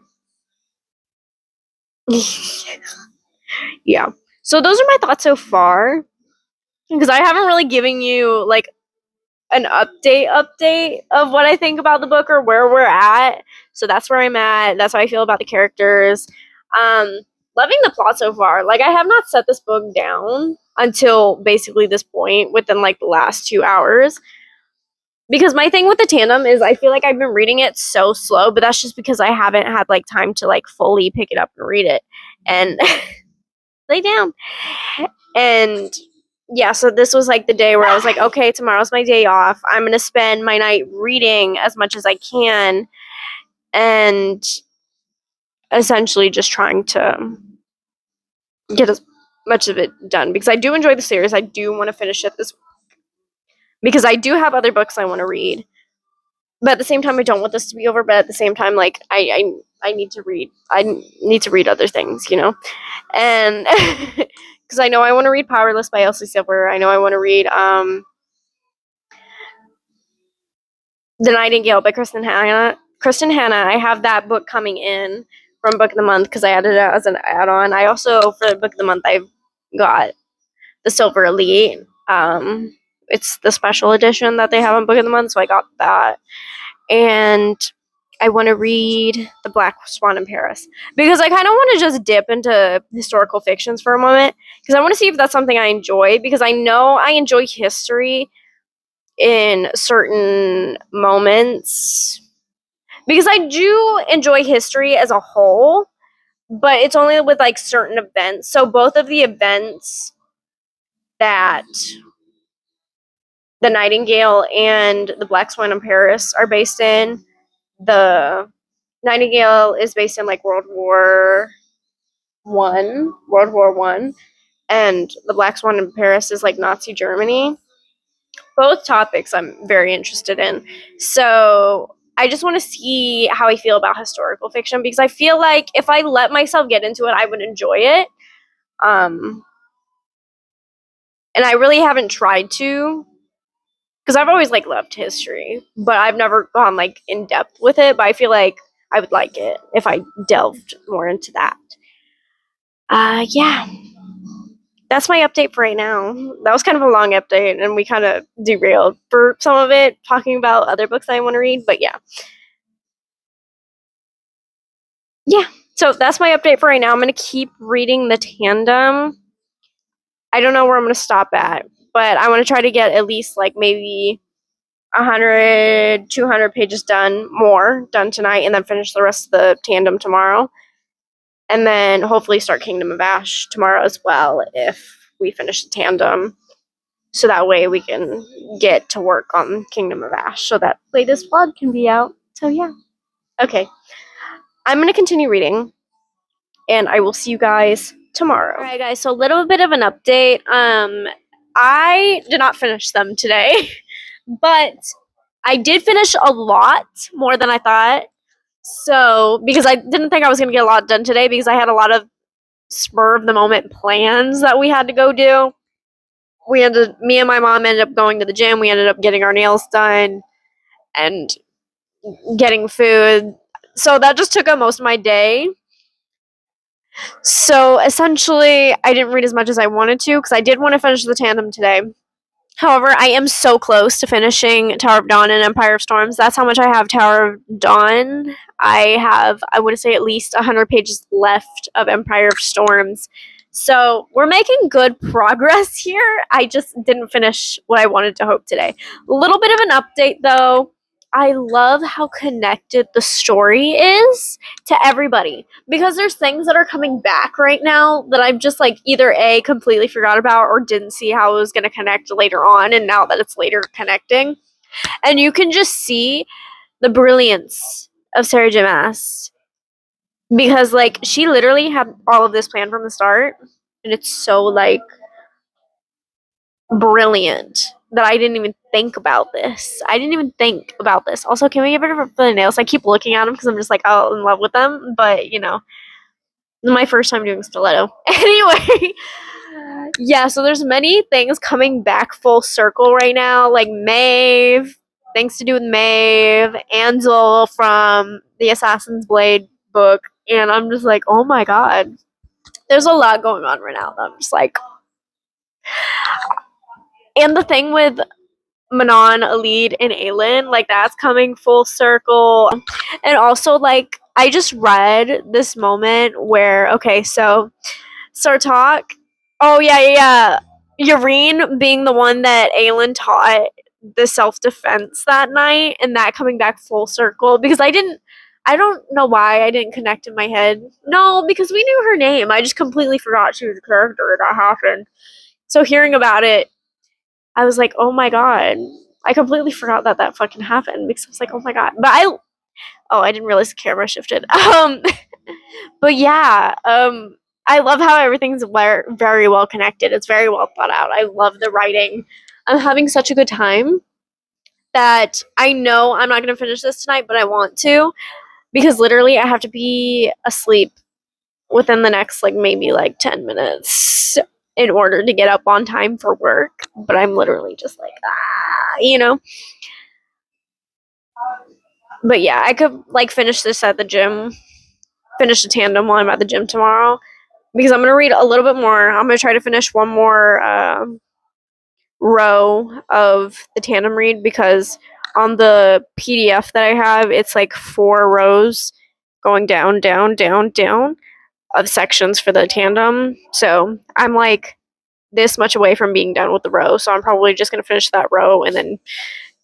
Yeah. So those are my thoughts so far. Because I haven't really given you like an update of what I think about the book or where we're at. So that's where I'm at. That's how I feel about the characters. Um, Loving the plot so far. Like, I have not set this book down until basically this point within like the last 2 hours. Because my thing with the tandem is I feel like I've been reading it so slow, but that's just because I haven't had like time to like fully pick it up and read it and lay down. And yeah, so this was like the day where I was like, okay, tomorrow's my day off. I'm going to spend my night reading as much as I can and essentially just trying to get as much of it done because I do enjoy the series. I do want to finish it this because I do have other books I want to read. But at the same time, I don't want this to be over. But at the same time, like I need to read. I need to read other things, you know, and because I know I want to read Powerless by Elsie Silver. I know I want to read The Nightingale by Kristen Hanna. Kristen Hanna. I have that book coming in from Book of the Month because I added it as an add-on. I also for Book of the Month I've got the Silver Elite. It's the special edition that they have on Book of the Month, so I got that. And I want to read The Black Swan in Paris because I kind of want to just dip into historical fictions for a moment because I want to see if that's something I enjoy because I know I enjoy history in certain moments because I do enjoy history as a whole, but it's only with like certain events. So both of the events that the Nightingale and the Black Swan in Paris are based in, the Nightingale is based in like World War One, and the Black Swan in Paris is like Nazi Germany. Both topics I'm very interested in. So I just want to see how I feel about historical fiction because I feel like if I let myself get into it, I would enjoy it. Um, and I really haven't tried to because I've always like loved history, but I've never gone like in depth with it. But I feel like I would like it if I delved more into that. Yeah, that's my update for right now. That was kind of a long update, and we kind of derailed for some of it, talking about other books I want to read. But yeah. So that's my update for right now. I'm gonna keep reading the tandem. I don't know where I'm gonna stop at, but I want to try to get at least like maybe 100, 200 pages done tonight, and then finish the rest of the tandem tomorrow. And then hopefully start Kingdom of Ash tomorrow as well if we finish the tandem. So that way we can get to work on Kingdom of Ash so that latest vlog can be out. So yeah. Okay. I'm going to continue reading and I will see you guys tomorrow. Alright guys, so a little bit of an update. I did not finish them today, but I did finish a lot more than I thought. So, because I didn't think I was going to get a lot done today because I had a lot of spur of the moment plans that we had to go do. Me and my mom ended up going to the gym. We ended up getting our nails done and getting food. So that just took up most of my day. So essentially, I didn't read as much as I wanted to because I did want to finish the tandem today. However, I am so close to finishing Tower of Dawn and Empire of Storms. That's how much I have Tower of Dawn. I want to say at least 100 pages left of Empire of Storms. So we're making good progress here. I just didn't finish what I wanted to hope today. A little bit of an update though. I love how connected the story is to everybody because there's things that are coming back right now that I've just like either A, completely forgot about or didn't see how it was going to connect later on, and now that it's later connecting. And you can just see the brilliance of Sarah J. Maas because like she literally had all of this planned from the start, and it's so like brilliant that I didn't even think about this. Also, can we get rid of the nails? I keep looking at them because I'm just like all in love with them, but you know, my first time doing stiletto. Anyway, yeah, so there's many things coming back full circle right now, like Maeve, things to do with Maeve, Ansel from the Assassin's Blade book, and I'm just like, oh my god. There's a lot going on right now that I'm just like, and the thing with Manon, Alid, and Aelin, like that's coming full circle. And also, like, I just read this moment where, okay, so Sartok, oh yeah. Yrene being the one that Aelin taught the self-defense that night, and that coming back full circle because I don't know why I didn't connect in my head. No, because we knew her name. I just completely forgot she was a character that happened. So hearing about it, I was like, oh my god. I completely forgot that fucking happened because I was like, oh my god. But I didn't realize the camera shifted. But yeah, I love how everything's very well connected. It's very well thought out. I love the writing. I'm having such a good time that I know I'm not going to finish this tonight, but I want to because literally I have to be asleep within the next like maybe like 10 minutes in order to get up on time for work. But I'm literally just like, you know. But yeah, I could like finish this at the gym, finish the tandem while I'm at the gym tomorrow because I'm gonna read a little bit more. I'm gonna try to finish one more row of the tandem read because on the PDF that I have, it's like 4 rows going down, down, down, down of sections for the tandem. So I'm like this much away from being done with the row. So I'm probably just going to finish that row and then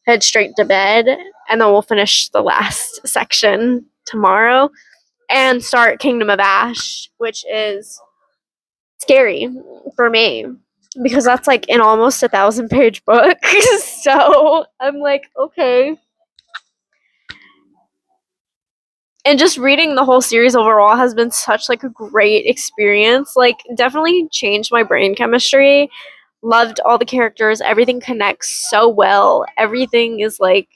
head straight to bed. And then we'll finish the last section tomorrow and start Kingdom of Ash, which is scary for me because that's like an almost 1,000-page book. So I'm like, okay. And just reading the whole series overall has been such like a great experience. Like definitely changed my brain chemistry. Loved all the characters. Everything connects so well. Everything is like,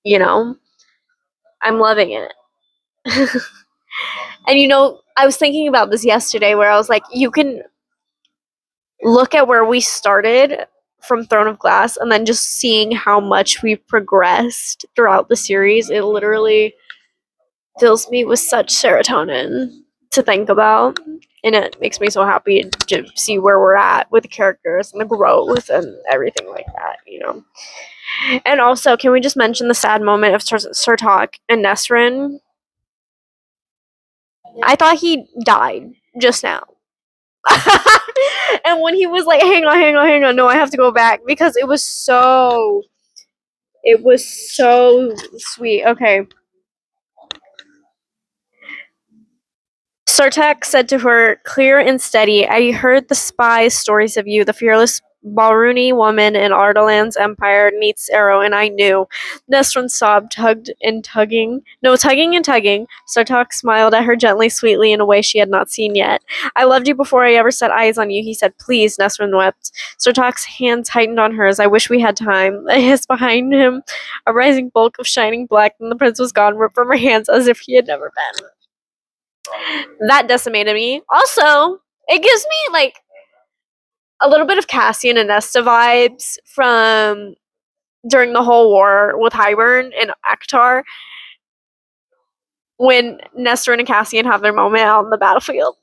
you know, I'm loving it. And I was thinking about this yesterday where I was like, you can look at where we started from Throne of Glass and then just seeing how much we've progressed throughout the series. It literally fills me with such serotonin to think about. And it makes me so happy to see where we're at with the characters and the growth and everything like that. And also, can we just mention the sad moment of Surtok and Nesrin? I thought he died just now. And when he was like, hang on, hang on, hang on, no, I have to go back because it was so sweet. Okay. Sartek said to her, clear and steady, I heard the spy stories of you, the fearless Balruni woman in Ardalan's empire neath Arrow, and I knew. Nesrin sobbed, tugging. Sartok smiled at her gently, sweetly, in a way she had not seen yet. I loved you before I ever set eyes on you, he said. Please, Nesrin wept. Sartok's hand tightened on hers. I wish we had time. A hiss behind him, a rising bulk of shining black, and the prince was gone, ripped from her hands as if he had never been. That decimated me. Also, it gives me like a little bit of Cassian and Nesta vibes from during the whole war with Hybern and Akhtar when Nestor and Cassian have their moment out on the battlefield.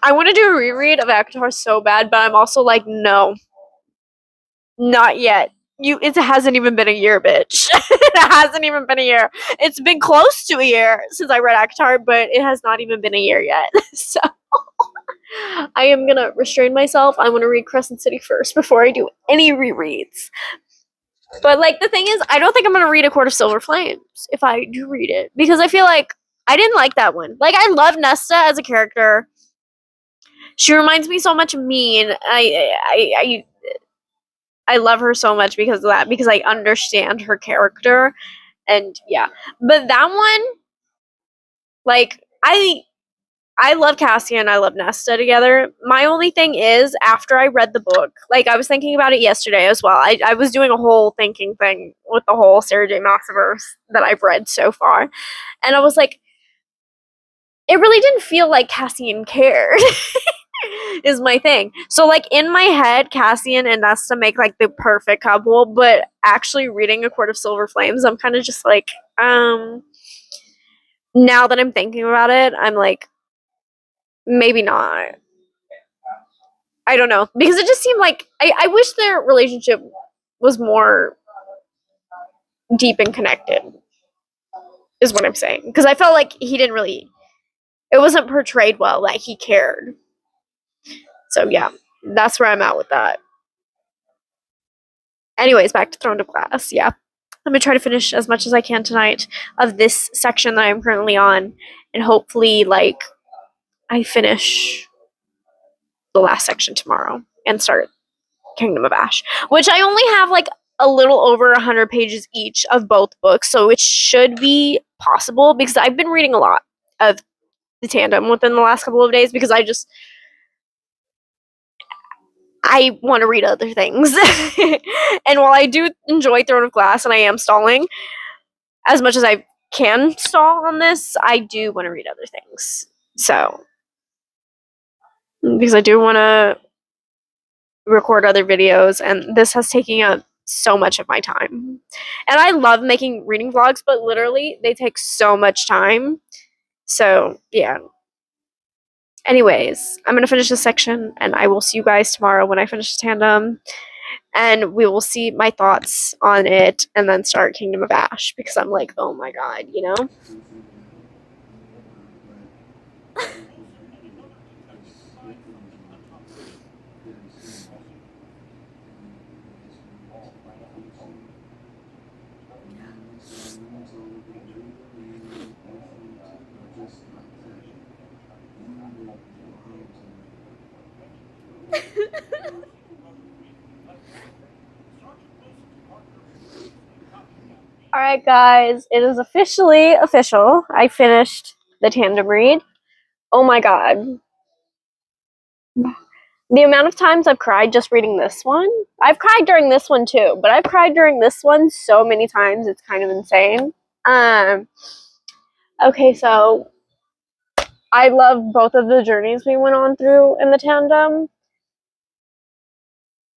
I want to do a reread of Akhtar so bad, but I'm also like, no, not yet. It hasn't even been a year, bitch. It hasn't even been a year. It's been close to a year since I read Akhtar, but it has not even been a year yet. So I am gonna restrain myself. I'm gonna read Crescent City first before I do any rereads. But like the thing is, I don't think I'm gonna read A Court of Silver Flames if I do read it because I feel like I didn't like that one. Like I love Nesta as a character. She reminds me so much of me, and I love her so much because of that, because I understand her character, and yeah. But that one, like I love Cassie and I love Nesta together. My only thing is, after I read the book, like I was thinking about it yesterday as well. I was doing a whole thinking thing with the whole Sarah J. Maasverse that I've read so far, and I was like, it really didn't feel like Cassian cared. Is my thing. So like in my head, Cassian and Nesta make like the perfect couple, but actually reading A Court of Silver Flames, I'm kind of just like, now that I'm thinking about it, I'm like, maybe not. I don't know. Because it just seemed like I wish their relationship was more deep and connected, is what I'm saying. Because I felt like he didn't really, it wasn't portrayed well, like he cared. So yeah, that's where I'm at with that. Anyways, back to Throne of Glass. Yeah. I'm going to try to finish as much as I can tonight of this section that I'm currently on. And hopefully, like, I finish the last section tomorrow and start Kingdom of Ash, which I only have like a little over 100 pages each of both books, so it should be possible because I've been reading a lot of the tandem within the last couple of days because I want to read other things. And while I do enjoy Throne of Glass and I am stalling as much as I can stall on this, I do want to read other things. So, because I do want to record other videos, and this has taken up so much of my time. And I love making reading vlogs, but literally they take so much time. So, yeah. Anyways, I'm going to finish this section, and I will see you guys tomorrow when I finish the tandem. and we will see my thoughts on it and then start Kingdom of Ash, because I'm like, oh my god, you know? Alright, guys, it is officially official. I finished the tandem read. Oh my god. The amount of times I've cried just reading this one. I've cried during this one too, but I've cried during this one so many times, it's kind of insane. Okay, so I love both of the journeys we went on through in the tandem.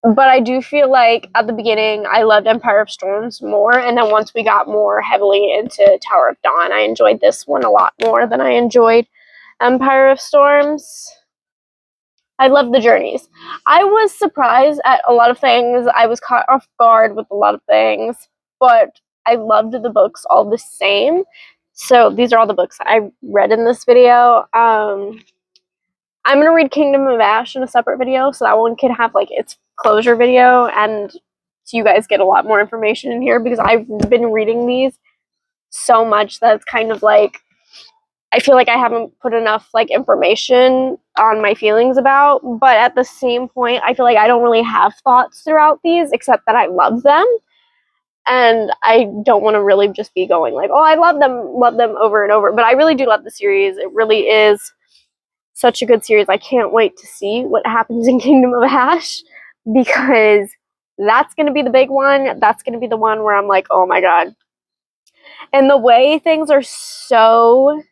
But I do feel like at the beginning I loved Empire of Storms more, and then once we got more heavily into Tower of Dawn, I enjoyed this one a lot more than I enjoyed Empire of Storms. I love the journeys. I was surprised at a lot of things. I was caught off guard with a lot of things, but I loved the books all the same. So these are all the books I read in this video. I'm gonna read Kingdom of Ash in a separate video, so that one can have like its closure video, and so you guys get a lot more information in here, because I've been reading these so much that it's kind of like I feel like I haven't put enough like information on my feelings about, but at the same point, I feel like I don't really have thoughts throughout these except that I love them. And I don't want to really just be going like, oh, I love them over and over. But I really do love the series. It really is such a good series. I can't wait to see what happens in Kingdom of Ash, because that's going to be the big one. That's going to be the one where I'm like, oh my god. And the way things are so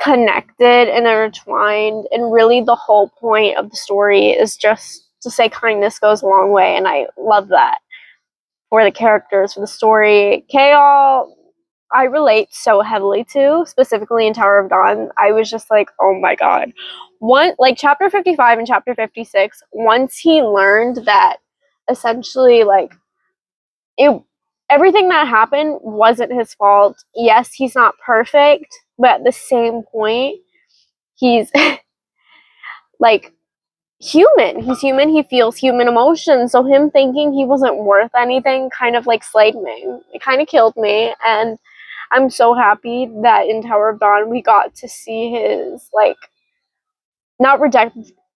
connected and intertwined, and really the whole point of the story is just to say kindness goes a long way, and I love that for the characters, for the story. Chaol, I relate so heavily to, specifically in Tower of Dawn. I was just like, oh my god. One, like chapter 55 and chapter 56, once he learned that essentially like it everything that happened wasn't his fault. Yes, he's not perfect, but at the same point, he's like human. He's human. He feels human emotions. So him thinking he wasn't worth anything kind of like slayed me. It kind of killed me. And I'm so happy that in Tower of Dawn we got to see his like not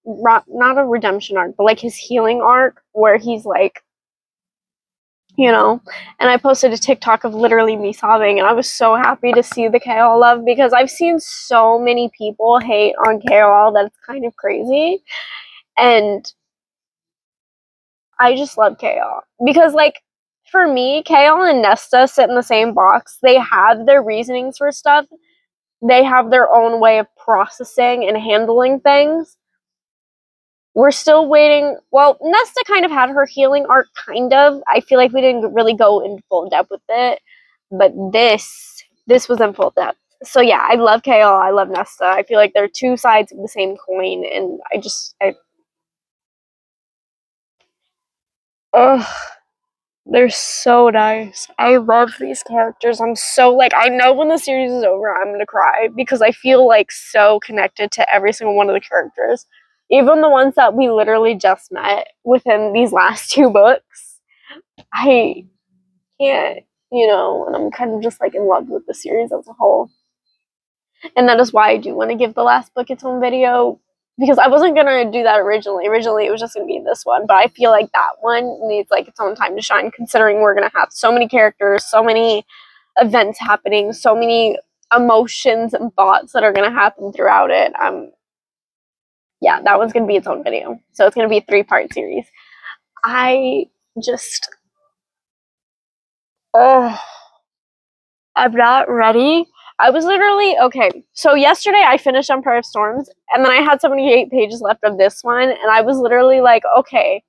not a redemption arc, but like his healing arc, where he's like, you know. And I posted a TikTok of literally me sobbing, and I was so happy to see the Chaol love, because I've seen so many people hate on Chaol that it's kind of crazy. And I just love Chaol. Because, like, for me, Chaol and Nesta sit in the same box. They have their reasonings for stuff. They have their own way of processing and handling things. We're still waiting. Well, Nesta kind of had her healing arc, kind of. I feel like we didn't really go in full depth with it. But this was in full depth. So yeah, I love Chaol. I love Nesta. I feel like they're two sides of the same coin, and ugh, they're so nice. I love these characters. I'm so like, I know when the series is over, I'm gonna cry, because I feel like so connected to every single one of the characters, even the ones that we literally just met within these last two books. I can't, you know, and I'm kind of just like in love with the series as a whole. And that is why I do want to give the last book its own video, because I wasn't gonna do that originally. Originally, it was just gonna be this one, but I feel like that one needs like its own time to shine, considering we're gonna have so many characters, so many events happening, so many emotions and thoughts that are gonna happen throughout it. Yeah, that one's gonna be its own video, so it's gonna be a 3-part series. I just, oh, I'm not ready. I was literally, okay, so yesterday I finished Empire of Storms, and then I had 78 pages left of this one, and I was literally like, okay,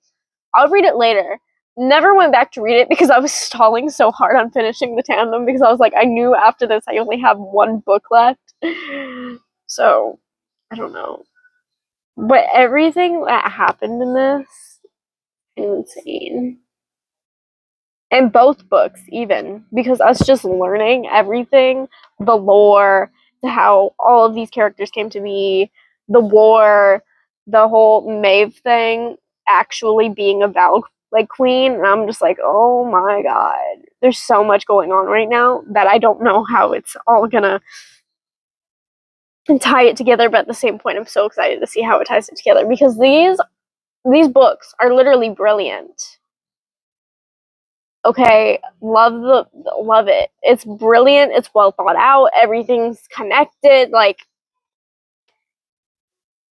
I'll read it later. Never went back to read it because I was stalling so hard on finishing the tandem, because I was like, I knew after this I only have one book left. So, I don't know. But everything that happened in this, kind of insane. And both books, even, because us just learning everything, the lore, to how all of these characters came to be, the war, the whole Maeve thing, actually being a Val like queen, and I'm just like, oh my god, there's so much going on right now that I don't know how it's all gonna tie it together, but at the same point, I'm so excited to see how it ties it together because these books are literally brilliant. Okay, love it. It's brilliant. It's well thought out. Everything's connected. Like,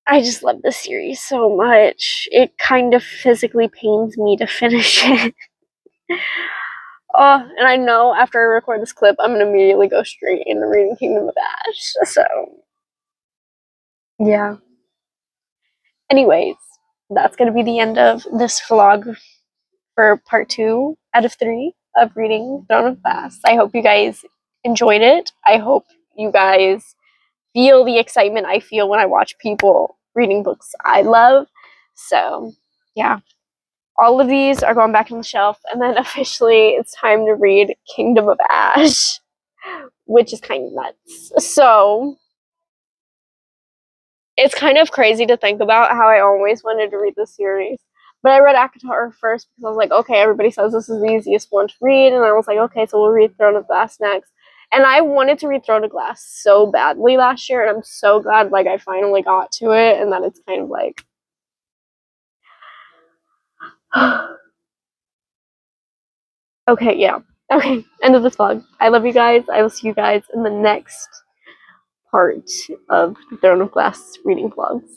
I just love this series so much. It kind of physically pains me to finish it. Oh, and I know after I record this clip, I'm gonna immediately go straight into reading Kingdom of Ash. So, yeah. Anyways, that's gonna be the end of this vlog for part 2 out of 3 of reading Throne of Glass. I hope you guys enjoyed it. I hope you guys feel the excitement I feel when I watch people reading books I love. So, yeah. All of these are going back on the shelf, and then officially it's time to read Kingdom of Ash, which is kind of nuts. So, it's kind of crazy to think about how I always wanted to read this series. But I read ACOTAR first because I was like, okay, everybody says this is the easiest one to read, and I was like, okay, so we'll read Throne of Glass next. And I wanted to read Throne of Glass so badly last year, and I'm so glad like I finally got to it, and that it's kind of like okay, yeah. Okay, end of this vlog. I love you guys. I will see you guys in the next part of the Throne of Glass reading vlogs.